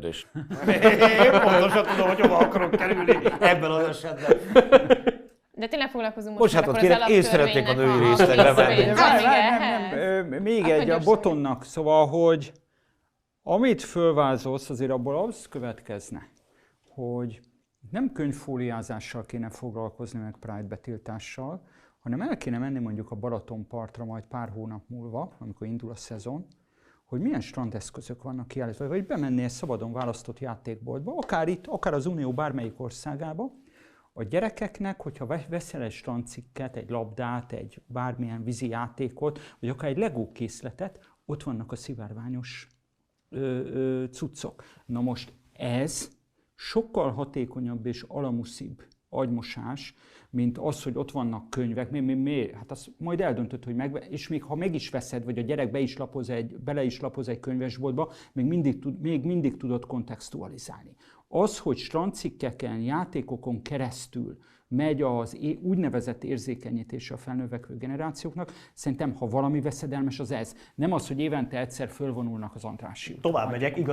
Én pontosan tudom, hogy hova akarok kerülni ebben az esetben. De tényleg foglalkozunk most Bocsánatot kérek, én szeretnék a női részlegre menni. Még egy a Botonnak, szóval, hogy amit fölvázolsz, azért abból az következne, hogy nem könyvfóliázással kéne foglalkozni, meg Pride betiltással, hanem el kéne menni mondjuk a Balatonpartra majd pár hónap múlva, amikor indul a szezon, hogy milyen strandeszközök vannak kiállítva, vagy bemenni egy szabadon választott játékboltba, akár itt, akár az Unió bármelyik országába, a gyerekeknek, hogyha veszel egy strandcikket, egy labdát, egy bármilyen vízi játékot, vagy akár egy Lego készletet, ott vannak a szivárványos cuccok. Na most ez sokkal hatékonyabb és alamuszibb agymosás, mint az, hogy ott vannak könyvek. Miért? Hát azt majd eldöntöd, hogy és még ha meg is veszed, vagy a gyerek bele is lapoz egy könyvesboltba, még mindig tudod kontextualizálni. Az, hogy strandcikkeken, játékokon keresztül megy az úgynevezett érzékenyítése a felnövekvő generációknak, szerintem, ha valami veszedelmes, az ez. Nem az, hogy évente egyszer fölvonulnak az Andrássy úton. Tovább megyek, igaz.